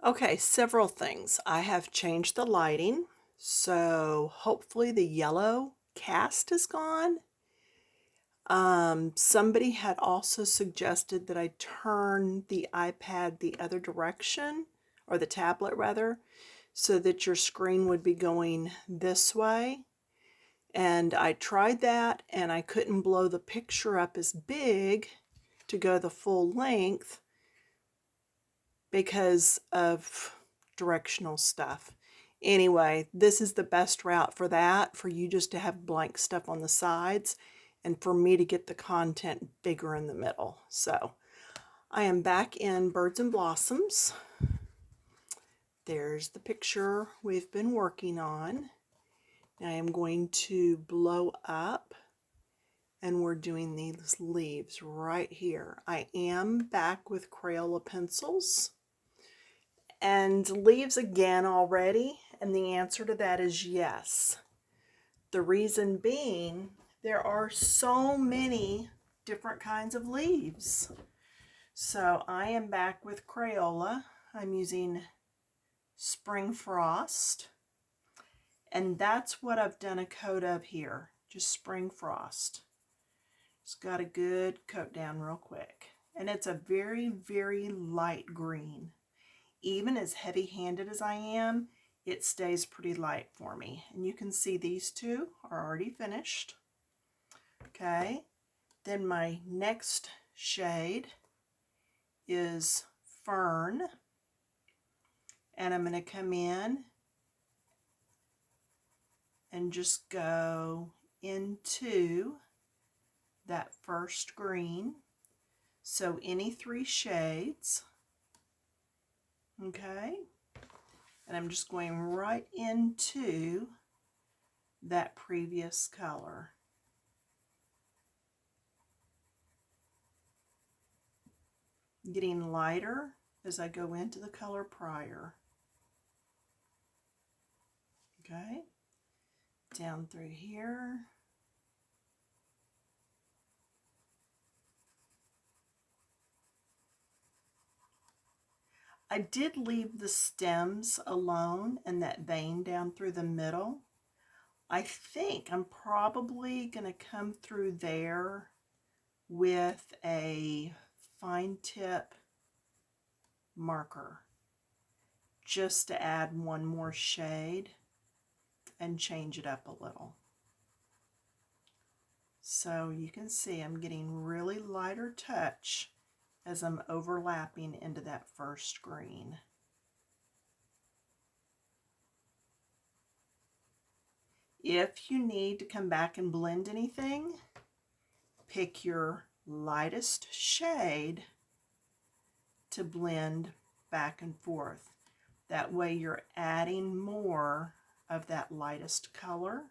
Okay, several things. I have changed the lighting, so hopefully the yellow cast is gone. Somebody had also suggested that I turn the iPad the other direction, or the tablet rather, so that your screen would be going this way. And I tried that and I couldn't blow the picture up as big to go the full length because of directional stuff. Anyway, this is the best route for that, for you just to have blank stuff on the sides and for me to get the content bigger in the middle. So I am back in Birds and Blossoms. There's the picture we've been working on. I am going to blow up and we're doing these leaves right here. I am back with Crayola pencils and leaves again already, and the answer to that is yes. The reason being, there are so many different kinds of leaves. So I am back with Crayola. I'm using Spring Frost, and that's what I've done a coat of here, just Spring Frost. Just got a good coat down real quick, and it's a very, very light green. Even as heavy-handed as I am, it stays pretty light for me. And you can see these two are already finished. Okay, then my next shade is Fern. And I'm going to come in and just go into that first green. So any three shades. Okay, and I'm just going right into that previous color. Getting lighter as I go into the color prior. Okay, down through here. I did leave the stems alone and that vein down through the middle. I think I'm probably going to come through there with a fine tip marker just to add one more shade and change it up a little. So you can see I'm getting really lighter touch as I'm overlapping into that first green. If you need to come back and blend anything, pick your lightest shade to blend back and forth. That way you're adding more of that lightest color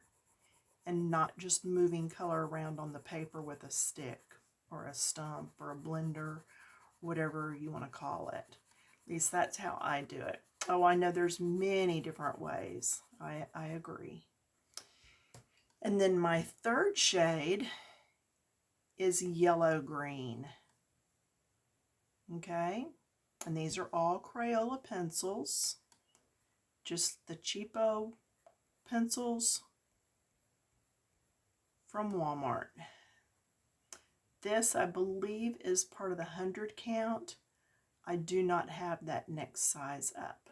and not just moving color around on the paper with a stick or a stump or a blender, whatever you want to call it. At least that's how I do it. Oh, I know there's many different ways. I agree. And then my third shade is yellow green. Okay, and these are all Crayola pencils, just the cheapo pencils from Walmart. This, I believe, is part of the 100 count. I do not have that next size up.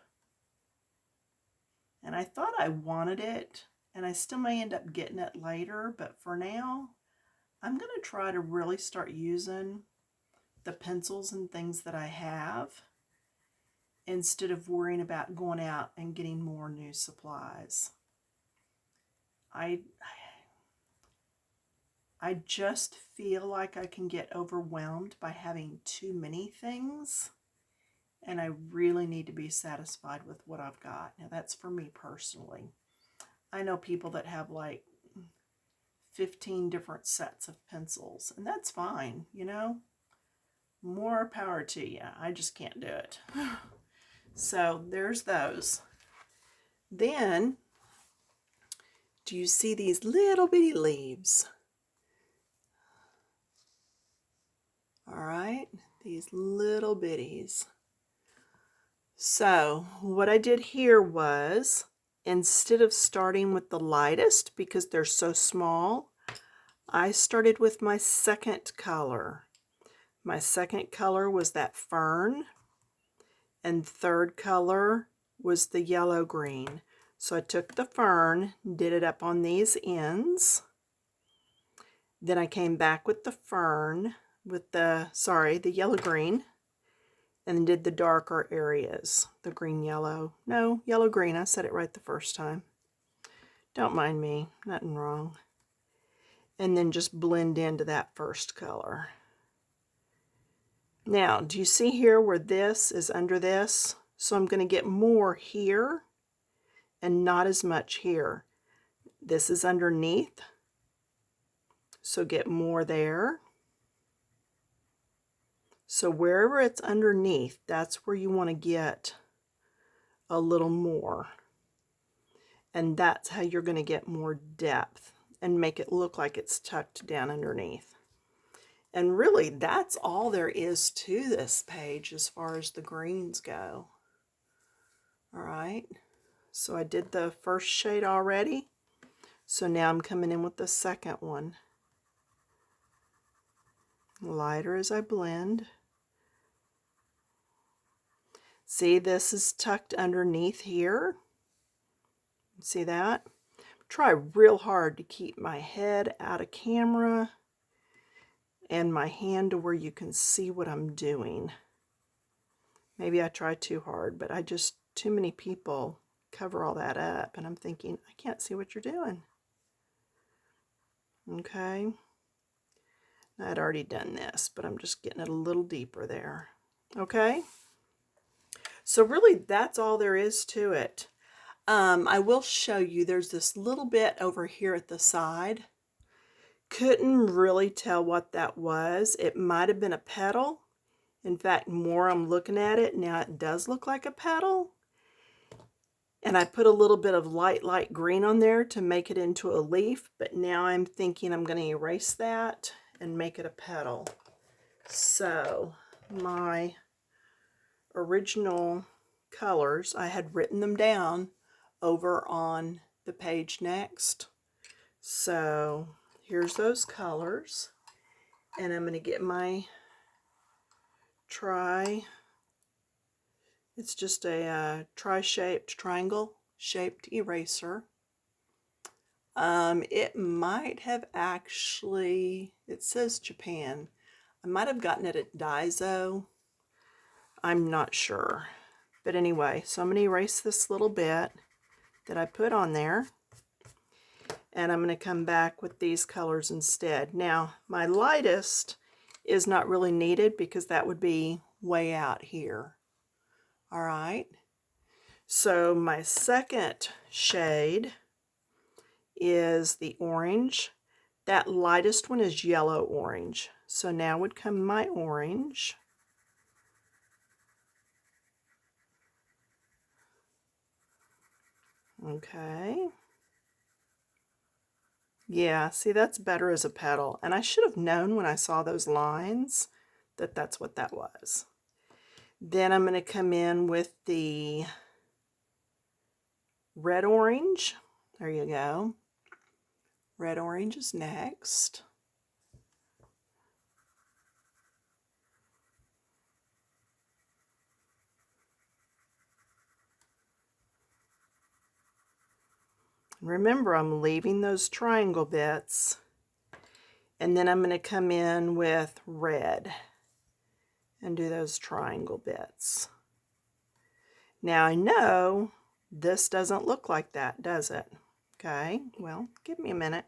And I thought I wanted it, and I still may end up getting it later, but for now, I'm going to try to really start using the pencils and things that I have instead of worrying about going out and getting more new supplies. I just feel like I can get overwhelmed by having too many things, and I really need to be satisfied with what I've got. Now that's for me personally. I know people that have like 15 different sets of pencils, and that's fine, you know. More power to you. I just can't do it. So there's those. Then, do you see these little bitty leaves? All right, these little bitties. So what I did here was, instead of starting with the lightest because they're so small, I started with my second color. My second color was that fern, and third color was the yellow green. So I took the fern, did it up on these ends. Then I came back with the fern, with the yellow green, and did the darker areas. The green yellow. No, yellow green. I said it right the first time. Don't mind me. Nothing wrong. And then just blend into that first color. Now, do you see here where this is under this? So I'm going to get more here and not as much here. This is underneath, so get more there. So wherever it's underneath, that's where you want to get a little more. And that's how you're going to get more depth and make it look like it's tucked down underneath. And really, that's all there is to this page as far as the greens go. All right, so I did the first shade already. So now I'm coming in with the second one. Lighter as I blend. See, this is tucked underneath here. See that? Try real hard to keep my head out of camera and my hand to where you can see what I'm doing. Maybe I try too hard, but too many people cover all that up, and I'm thinking, I can't see what you're doing. Okay. I'd already done this, but I'm just getting it a little deeper there. Okay. So really, that's all there is to it. I will show you, there's this little bit over here at the side. Couldn't really tell what that was. It might have been a petal. In fact, more I'm looking at it, now it does look like a petal. And I put a little bit of light green on there to make it into a leaf, but now I'm thinking I'm going to erase that and make it a petal. So my original colors, I had written them down over on the page next. So here's those colors, and I'm going to get my it's just a tri-shaped, triangle shaped eraser. It might have actually, it says Japan. I might have gotten it at Daiso. I'm not sure. But anyway, so I'm going to erase this little bit that I put on there. And I'm going to come back with these colors instead. Now, my lightest is not really needed because that would be way out here. All right. So my second shade is the orange. That lightest one is yellow orange. So now would come my orange. Okay. Yeah, see, that's better as a petal. And I should have known when I saw those lines that that's what that was. Then I'm going to come in with the red orange. There you go. Red orange is next. Remember, I'm leaving those triangle bits. And then I'm going to come in with red and do those triangle bits. Now I know this doesn't look like that, does it? Okay, well, give me a minute.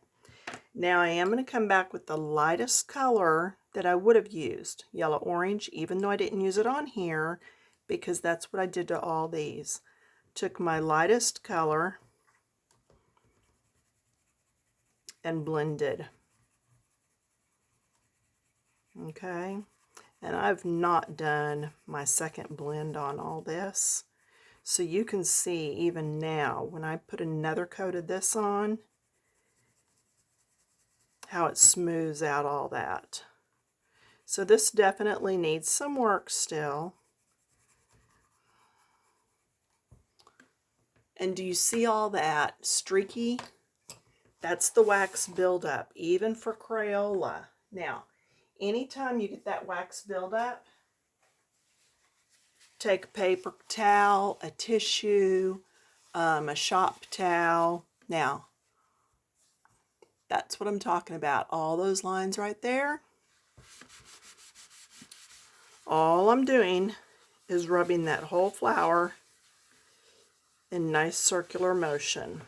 Now I am going to come back with the lightest color that I would have used, yellow orange, even though I didn't use it on here because that's what I did to all these. Took my lightest color and blended. Okay, and I've not done my second blend on all this. So you can see even now, when I put another coat of this on, how it smooths out all that. So this definitely needs some work still. And do you see all that streaky? That's the wax buildup, even for Crayola. Now, anytime you get that wax buildup, take a paper towel, a tissue, a shop towel. Now, that's what I'm talking about. All those lines right there. All I'm doing is rubbing that whole flower in nice circular motion.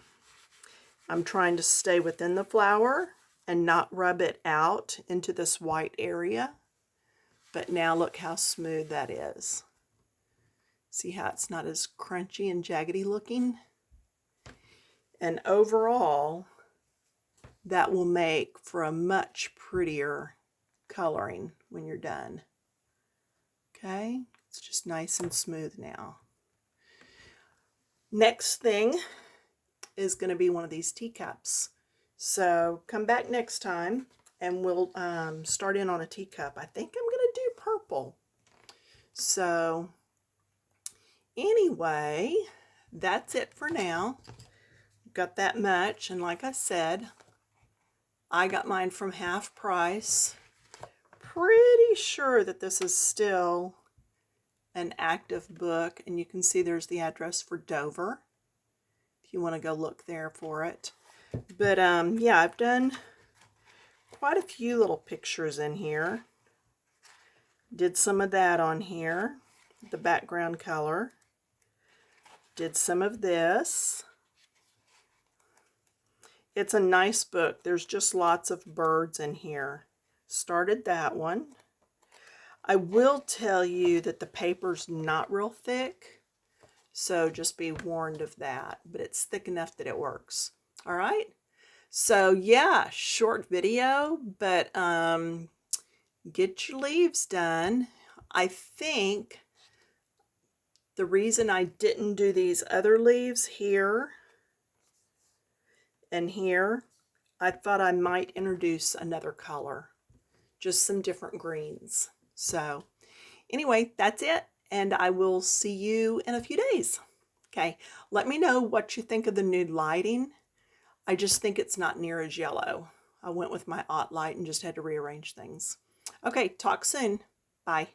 I'm trying to stay within the flower and not rub it out into this white area. But now look how smooth that is. See how it's not as crunchy and jaggedy looking? And overall, that will make for a much prettier coloring when you're done. Okay, it's just nice and smooth now. Next thing is going to be one of these teacups. So come back next time and we'll start in on a teacup. I think I'm going to do purple. So anyway, that's it for now. Got that much, and like I said, I got mine from half price. Pretty sure that this is still an active book, and you can see there's the address for Dover if you want to go look there for it. But yeah, I've done quite a few little pictures in here. Did some of that on here, the background color. Did some of this. It's a nice book. There's just lots of birds in here. Started that one. I will tell you that the paper's not real thick, so just be warned of that, but it's thick enough that it works. All right. So yeah, short video, but get your leaves done. I think the reason I didn't do these other leaves here and here, I thought I might introduce another color, just some different greens. So anyway, that's it, and I will see you in a few days. Okay, let me know what you think of the nude lighting. I just think it's not near as yellow. I went with my Ott light and just had to rearrange things. Okay, talk soon. Bye.